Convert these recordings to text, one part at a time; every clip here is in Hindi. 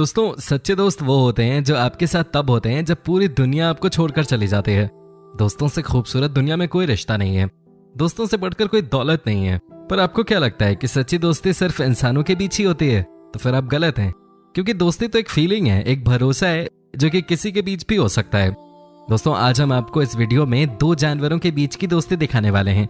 दोस्तों, सच्चे दोस्त वो होते हैं जो आपके साथ तब होते हैं जब पूरी दुनिया आपको छोड़कर चली जाती है। दोस्तों से खूबसूरत दुनिया में कोई रिश्ता नहीं है, दोस्तों से बढ़कर कोई दौलत नहीं है। पर आपको क्या लगता है कि सच्ची दोस्ती सिर्फ इंसानों के बीच ही होती है? तो फिर आप गलत हैं, क्योंकि दोस्ती तो एक फीलिंग है, एक भरोसा है जो कि किसी के बीच भी हो सकता है। दोस्तों, आज हम आपको इस वीडियो में दो जानवरों के बीच की दोस्ती दिखाने वाले हैं।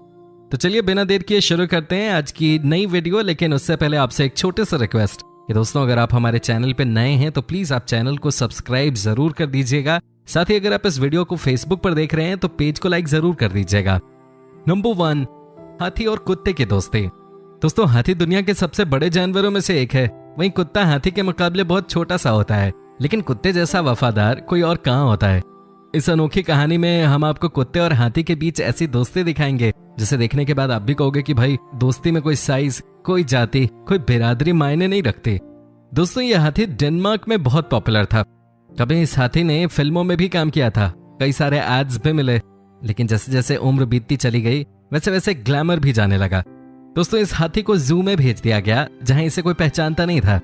तो चलिए बिना देर किए शुरू करते हैं आज की नई वीडियो। लेकिन उससे पहले आपसे एक छोटे सा रिक्वेस्ट कि दोस्तों, अगर आप हमारे चैनल पे नए हैं तो प्लीज आप चैनल को सब्सक्राइब जरूर कर दीजिएगा। साथ ही अगर आप इस वीडियो को फेसबुक पर देख रहे हैं तो पेज को लाइक जरूर कर दीजिएगा। नंबर 1, हाथी और कुत्ते की दोस्ती। दोस्तों, हाथी दुनिया के सबसे बड़े जानवरों में से एक है। वहीं कुत्ता हाथी के मुकाबले बहुत छोटा सा होता है, लेकिन कुत्ते जैसा वफादार कोई और कहाँ होता है। इस अनोखी कहानी में हम आपको कुत्ते और हाथी के बीच ऐसी दोस्ती दिखाएंगे जिसे देखने के बाद आप भी कहोगे कि भाई, दोस्ती में कोई साइज, कोई जाति, कोई बिरादरी मायने नहीं रखती। दोस्तों, ये हाथी डेनमार्क में बहुत पॉपुलर था। कभी इस हाथी ने फिल्मों में भी काम किया था, कई सारे एड्स भी मिले। लेकिन जैसे जैसे उम्र बीतती चली गई वैसे वैसे ग्लैमर भी जाने लगा। दोस्तों, इस हाथी को जू में भेज दिया गया जहां इसे कोई पहचानता नहीं था,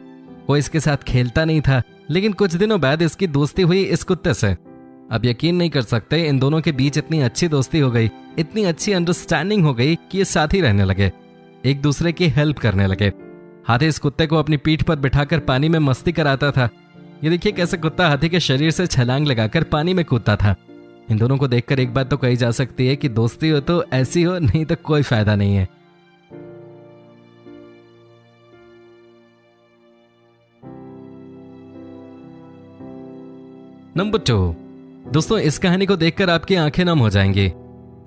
कोई इसके साथ खेलता नहीं था। लेकिन कुछ दिनों बाद इसकी दोस्ती हुई इस कुत्ते से। अब यकीन नहीं कर सकते, इन दोनों के बीच इतनी अच्छी दोस्ती हो गई, इतनी अच्छी अंडरस्टैंडिंग हो गई कि ये साथ ही रहने लगे, एक दूसरे की हेल्प करने लगे। हाथी इस कुत्ते को अपनी पीठ पर बिठाकर पानी में मस्ती कराता था। ये देखिए कैसे कुत्ता हाथी के शरीर से छलांग लगाकर पानी में कूदता था। इन दोनों को देखकर एक बात तो कही जा सकती है कि दोस्ती हो तो ऐसी हो, नहीं तो कोई फायदा नहीं है। नंबर 2, दोस्तों, इस कहानी को देखकर आपकी आंखें नम हो जाएंगी।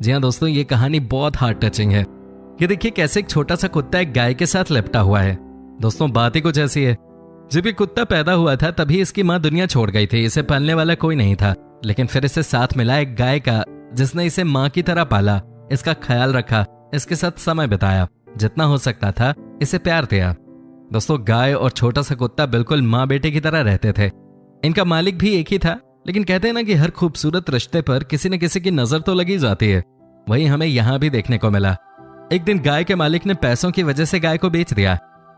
जी हाँ दोस्तों, ये कहानी बहुत हार्ट टचिंग है। ये देखिए कैसे एक छोटा सा कुत्ता एक गाय के साथ लिपटा हुआ है। दोस्तों, बात ही कुछ ऐसी है। जब ये कुत्ता पैदा हुआ था तभी इसकी माँ दुनिया छोड़ गई थी, इसे पालने वाला कोई नहीं था। लेकिन फिर इसे साथ मिला एक गाय का, जिसने इसे माँ की तरह पाला, इसका ख्याल रखा, इसके साथ समय बिताया, जितना हो सकता था इसे प्यार दिया। दोस्तों, गाय और छोटा सा कुत्ता बिल्कुल माँ बेटे की तरह रहते थे। इनका मालिक भी एक ही था, लेकिन कहते हैं ना कि हर खूबसूरत रिश्ते पर किसी न किसी की नजर तो लगी जाती है। वही हमें यहाँ भी देखने को मिला। एक दिन गाय के मालिक ने पैसों की वजह से गाय को बेच दिया।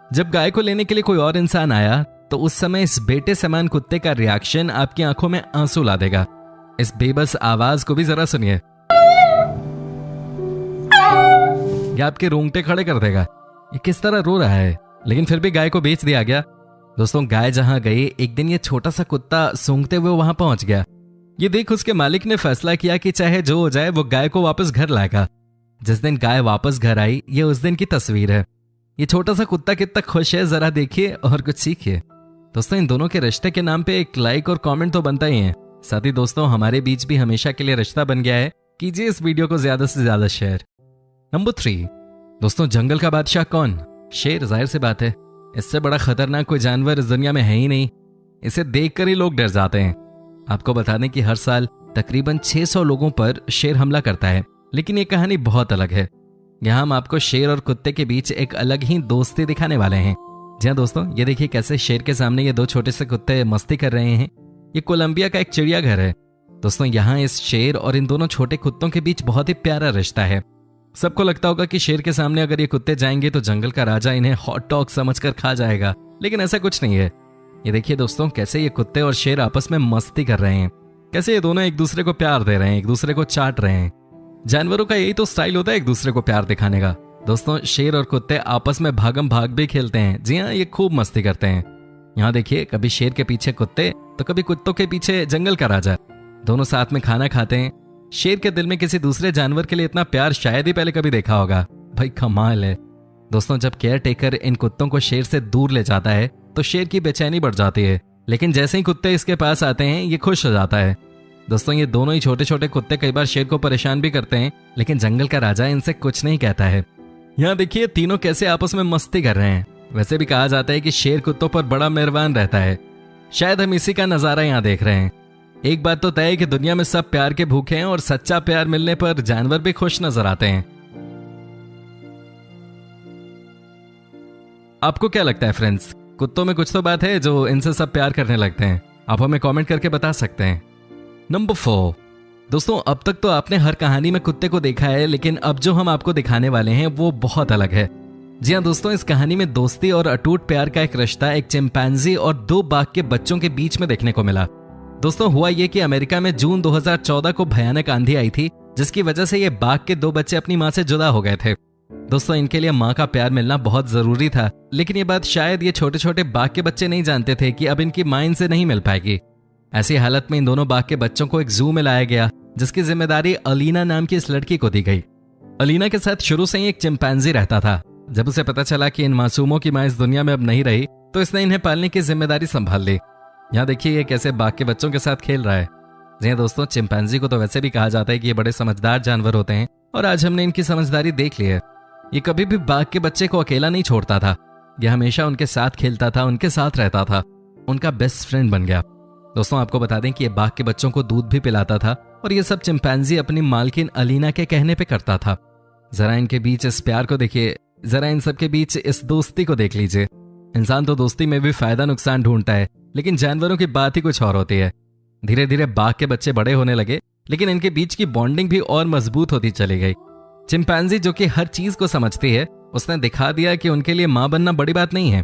जब गाय को लेने के लिए कोई और इंसान आया तो उस समय इस बेटे समान कुत्ते का रिएक्शन आपकी आंखों में आंसू ला देगा। इस बेबस आवाज को भी जरा सुनिए, यह आपके रोंगटे खड़े कर देगा। ये किस तरह रो रहा है, लेकिन फिर भी गाय को बेच दिया गया। दोस्तों, गाय जहां गई, एक दिन ये छोटा सा कुत्ता सूंघते हुए वहां पहुंच गया। ये देख उसके मालिक ने फैसला किया कि चाहे जो हो जाए वो गाय को वापस घर लाएगा। जिस दिन गाय वापस घर आई, ये उस दिन की तस्वीर है। ये छोटा सा कुत्ता कितना खुश है, जरा देखिए और कुछ सीखिए। दोस्तों, इन दोनों के रिश्ते के नाम पे एक लाइक और कमेंट तो बनता ही है। साथ ही दोस्तों, हमारे बीच भी हमेशा के लिए रिश्ता बन गया है। कीजिए इस वीडियो को ज्यादा से ज्यादा शेयर। नंबर 3, दोस्तों, जंगल का बादशाह कौन? शेर, जाहिर सी बात है। इससे बड़ा खतरनाक कोई जानवर इस दुनिया में है ही नहीं। इसे देखकर ही लोग डर जाते हैं। आपको बता दें कि हर साल तकरीबन 600 लोगों पर शेर हमला करता है। लेकिन ये कहानी बहुत अलग है। यहाँ हम आपको शेर और कुत्ते के बीच एक अलग ही दोस्ती दिखाने वाले हैं। जी हाँ दोस्तों, ये देखिए कैसे शेर के सामने ये दो छोटे से कुत्ते मस्ती कर रहे हैं। ये कोलंबिया का एक चिड़ियाघर है। दोस्तों, यहाँ इस शेर और इन दोनों छोटे कुत्तों के बीच बहुत ही प्यारा रिश्ता है। सबको लगता होगा कि शेर के सामने अगर ये कुत्ते जाएंगे तो जंगल का राजा इन्हें हॉट डॉग समझकर खा जाएगा, लेकिन ऐसा कुछ नहीं है। ये देखिए दोस्तों, कैसे ये कुत्ते और शेर आपस में मस्ती कर रहे हैं, कैसे ये दोनों एक दूसरे को प्यार दे रहे हैं, एक दूसरे को चाट रहे हैं। जानवरों का यही तो स्टाइल होता है, एक दूसरे को प्यार दिखाने का। दोस्तों, शेर और कुत्ते आपस में भागम भाग भी खेलते हैं। जी हाँ, ये खूब मस्ती करते हैं। यहाँ देखिए, कभी शेर के पीछे कुत्ते तो कभी कुत्तों के पीछे जंगल का राजा। दोनों साथ में खाना खाते हैं। शेर के दिल में किसी दूसरे जानवर के लिए इतना प्यार शायद ही पहले कभी देखा होगा। भाई कमाल है। दोस्तों, जब केयर टेकर इन कुत्तों को शेर से दूर ले जाता है तो शेर की बेचैनी बढ़ जाती है, लेकिन जैसे ही कुत्ते इसके पास आते हैं ये खुश हो जाता है। दोस्तों, ये दोनों ही छोटे छोटे कुत्ते कई बार शेर को परेशान भी करते हैं, लेकिन जंगल का राजा इनसे कुछ नहीं कहता है। यहाँ देखिए तीनों कैसे आपस में मस्ती कर रहे हैं। वैसे भी कहा जाता है कि शेर कुत्तों पर बड़ा मेहरबान रहता है। शायद हम इसी का नजारा यहाँ देख रहे हैं। एक बात तो तय है कि दुनिया में सब प्यार के भूखे हैं और सच्चा प्यार मिलने पर जानवर भी खुश नजर आते हैं। आपको क्या लगता है फ्रेंड्स, कुत्तों में कुछ तो बात है जो इनसे सब प्यार करने लगते हैं? आप हमें कमेंट करके बता सकते हैं। नंबर 4, दोस्तों, अब तक तो आपने हर कहानी में कुत्ते को देखा है, लेकिन अब जो हम आपको दिखाने वाले हैं वो बहुत अलग है। जी हाँ दोस्तों, इस कहानी में दोस्ती और अटूट प्यार का एक रिश्ता एक चिंपैंजी और 2 बाघ के बच्चों के बीच में देखने को मिला। दोस्तों हुआ ये कि अमेरिका में जून 2014 को भयानक आंधी आई थी, जिसकी वजह से ये बाघ के 2 बच्चे अपनी मां से जुदा हो गए थे। दोस्तों इनके लिए मां का प्यार मिलना बहुत जरूरी था, लेकिन ये बात शायद ये छोटे छोटे बाघ के बच्चे नहीं जानते थे कि अब इनकी मां इनसे नहीं मिल पाएगी। ऐसी हालत में इन दोनों बाघ के बच्चों को एक जू में लाया गया, जिसकी जिम्मेदारी अलीना नाम की इस लड़की को दी गई। अलीना के साथ शुरू से ही एक चिंपैंजी रहता था। जब उसे पता चला कि इन मासूमों की मां इस दुनिया में अब नहीं रही, तो इसने इन्हें पालने की जिम्मेदारी संभाल ली। यहाँ देखिए ये कैसे बाघ के बच्चों के साथ खेल रहा है। जी हाँ दोस्तों, चिंपैंजी को तो वैसे भी कहा जाता है कि ये बड़े समझदार जानवर होते हैं, और आज हमने इनकी समझदारी देख ली है। ये कभी भी बाघ के बच्चे को अकेला नहीं छोड़ता था, ये हमेशा उनके साथ खेलता था, उनके साथ रहता था, उनका बेस्ट फ्रेंड बन गया। दोस्तों आपको बता दें कि ये बाघ के बच्चों को दूध भी पिलाता था, और ये सब चिंपैंजी अपनी मालकिन अलीना के कहने पे करता था। जरा इनके बीच इस प्यार को देखिए, जरा इन सबके बीच इस दोस्ती को देख लीजिए। इंसान तो दोस्ती में भी फायदा नुकसान ढूंढता है, लेकिन जानवरों की बात ही कुछ और होती है। धीरे धीरे बाघ के बच्चे बड़े होने लगे, लेकिन इनके बीच की बॉन्डिंग भी और मजबूत होती चली गई। चिंपैंजी जो कि हर चीज को समझती है, उसने दिखा दिया कि उनके लिए मां बनना बड़ी बात नहीं है।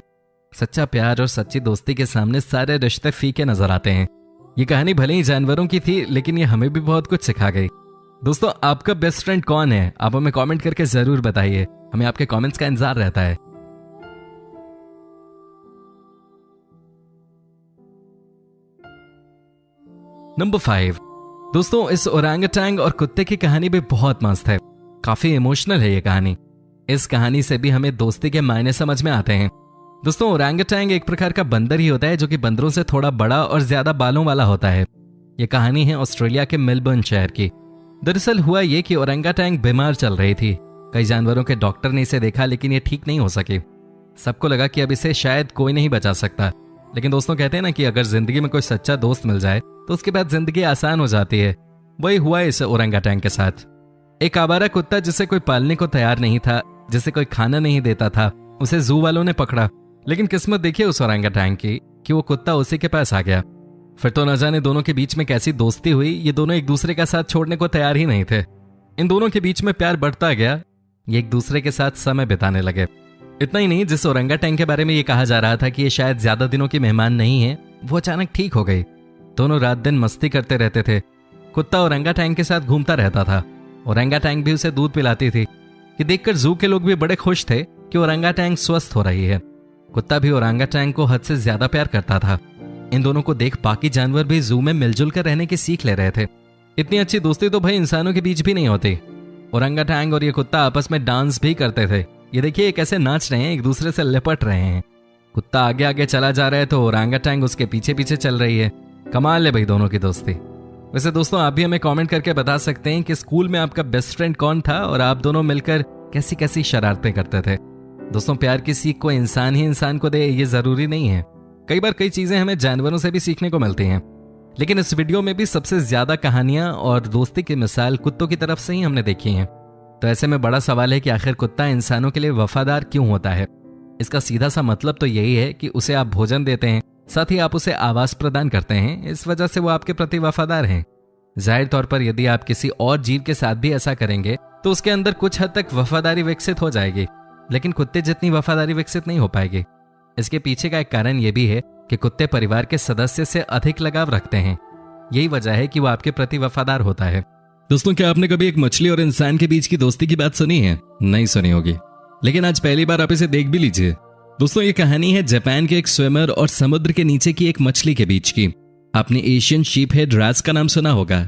सच्चा प्यार और सच्ची दोस्ती के सामने सारे रिश्ते फीके नजर आते हैं। ये कहानी भले ही जानवरों की थी, लेकिन ये हमें भी बहुत कुछ सिखा गई। दोस्तों आपका बेस्ट फ्रेंड कौन है? आप हमें कमेंट करके जरूर बताइए, हमें आपके कमेंट्स का इंतजार रहता है। नंबर 5। दोस्तों इस ओरंगुटैन और कुत्ते की कहानी भी बहुत मस्त है, काफी इमोशनल है ये कहानी। इस कहानी से भी हमें दोस्ती के मायने समझ में आते हैं। दोस्तों ओरंगुटैन एक प्रकार का बंदर ही होता है, जो कि बंदरों से थोड़ा बड़ा और ज्यादा बालों वाला होता है। ये कहानी है ऑस्ट्रेलिया के मेलबर्न शहर की। दरअसल हुआ ये कि ओरंगुटैन बीमार चल रही थी। कई जानवरों के डॉक्टर ने इसे देखा, लेकिन ये ठीक नहीं हो सकी। सबको लगा कि अब इसे शायद कोई नहीं बचा सकता। लेकिन दोस्तों कहते हैं ना कि अगर जिंदगी में कोई सच्चा दोस्त मिल जाए तो उसके बाद जिंदगी आसान हो जाती है। वही हुआ इस ओरंगुटैन के साथ। एक आवारा कुत्ता जिसे कोई पालने को तैयार नहीं था, जिसे कोई खाना नहीं देता था, उसे जू वालों ने पकड़ा। लेकिन किस्मत देखिए उस ओरंगुटैन की कि वो कुत्ता उसी के पास आ गया। फिर तो न जाने दोनों के बीच में कैसी दोस्ती हुई। ये दोनों एक दूसरे का साथ छोड़ने को तैयार ही नहीं थे। इन दोनों के बीच में प्यार बढ़ता गया। ये एक दूसरे के साथ समय बिताने लगे। इतना ही नहीं, जिस ओरंगुटैन के बारे में ये कहा जा रहा था कि ये शायद ज्यादा दिनों की मेहमान नहीं है, वो अचानक ठीक हो गई। दोनों रात दिन मस्ती करते रहते थे। कुत्ता ओरंगुटैन के साथ घूमता रहता था, ओरंगुटैन भी उसे दूध पिलाती थी। ये देखकर जू के लोग भी बड़े खुश थे कि ओरंगुटैन स्वस्थ हो रही है। कुत्ता भी ओरंगुटैन को हद से ज्यादा प्यार करता था। इन दोनों को देख बाकी जानवर भी जू में मिलजुल कर रहने की सीख ले रहे थे। इतनी अच्छी दोस्ती तो भाई इंसानों के बीच भी नहीं होती। ओरंगुटैन और ये कुत्ता आपस में डांस भी करते थे। ये देखिए ये कैसे नाच रहे हैं, एक दूसरे से लिपट रहे हैं। कुत्ता आगे आगे चला जा रहा है तो ओरंगुटैन उसके पीछे पीछे चल रही है। कमाल है भाई दोनों की दोस्ती। वैसे दोस्तों आप भी हमें कमेंट करके बता सकते हैं कि स्कूल में आपका बेस्ट फ्रेंड कौन था और आप दोनों मिलकर कैसी कैसी शरारतें करते थे। दोस्तों प्यार की सीख को इंसान ही इंसान को दे ये जरूरी नहीं है। कई बार कई चीजें हमें जानवरों से भी सीखने को मिलती हैं। लेकिन इस वीडियो में भी सबसे ज्यादा कहानियां और दोस्ती की मिसाल कुत्तों की तरफ से ही हमने देखी हैं। तो ऐसे में बड़ा सवाल है कि आखिर कुत्ता इंसानों के लिए वफादार क्यों होता है? इसका सीधा सा मतलब तो यही है कि उसे आप भोजन देते हैं, साथ ही आप उसे आवास प्रदान करते हैं। इस वजह से वो आपके प्रति वफादार हैं। जाहिर तौर पर यदि आप किसी और जीव के साथ भी ऐसा करेंगे तो उसके अंदर कुछ हद तक वफादारी विकसित हो जाएगी, लेकिन कुत्ते जितनी वफादारी विकसित नहीं हो पाएगी। इसके पीछे का एक कारण यह भी है कि कुत्ते परिवार के सदस्य से अधिक लगाव रखते हैं। यही वजह है कि वो आपके प्रति वफादार होता है। दोस्तों क्या आपने कभी एक मछली और इंसान के बीच की दोस्ती की बात सुनी है? नहीं सुनी होगी, लेकिन आज पहली बार आप इसे देख भी लीजिए। दोस्तों ये कहानी है जापान के एक स्विमर और समुद्र के नीचे की एक मछली के बीच की। आपने एशियन शीप हेड रैट्स का नाम सुना होगा।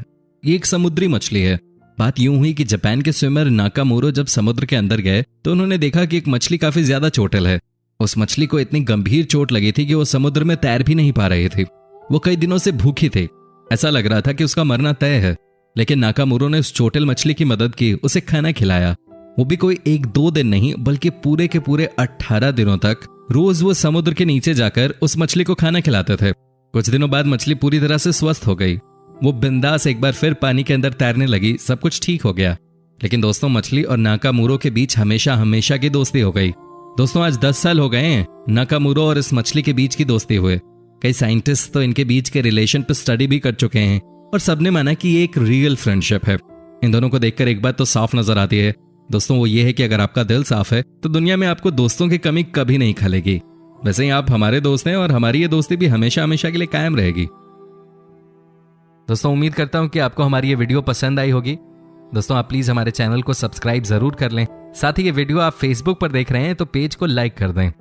ये एक समुद्री मछली है। बात यूं हुई कि जापान के स्विमर नाकामोरो जब समुद्र के अंदर गए तो उन्होंने देखा कि एक मछली काफी ज्यादा चोटिल है। उस मछली को इतनी गंभीर चोट लगी थी कि वो समुद्र में तैर भी नहीं पा रही थी। वो कई दिनों से भूखी थी। ऐसा लग रहा था कि उसका मरना तय है। लेकिन नाकामोरो ने उस चोटिल मछली की मदद की, उसे खाना खिलाया। वो भी कोई 1-2 दिन नहीं बल्कि पूरे के पूरे 18 दिनों तक रोज वो समुद्र के नीचे जाकर उस मछली को खाना खिलाते थे। कुछ दिनों बाद मछली पूरी तरह से स्वस्थ हो गई। वो बिंदास एक बार फिर पानी के अंदर तैरने लगी। सब कुछ ठीक हो गया। लेकिन दोस्तों मछली और नाकामोरो के बीच हमेशा हमेशा की दोस्ती हो गई। दोस्तों आज 10 साल हो गए हैं नाकामोरो और इस मछली के बीच की दोस्ती हुए। कई साइंटिस्ट तो इनके बीच के रिलेशन पर स्टडी भी कर चुके हैं और सबने माना कि ये एक रियल फ्रेंडशिप है। इन दोनों को देखकर एक बात तो साफ नजर आती है दोस्तों वो ये है कि अगर आपका दिल साफ है तो दुनिया में आपको दोस्तों की कमी कभी नहीं खलेगी। वैसे ही आप हमारे दोस्त हैं और हमारी ये दोस्ती भी हमेशा हमेशा के लिए कायम रहेगी। दोस्तों उम्मीद करता हूं कि आपको हमारी ये वीडियो पसंद आई होगी। दोस्तों आप प्लीज हमारे चैनल को सब्सक्राइब जरूर कर लें। साथ ही ये वीडियो आप फेसबुक पर देख रहे हैं तो पेज को लाइक कर दें।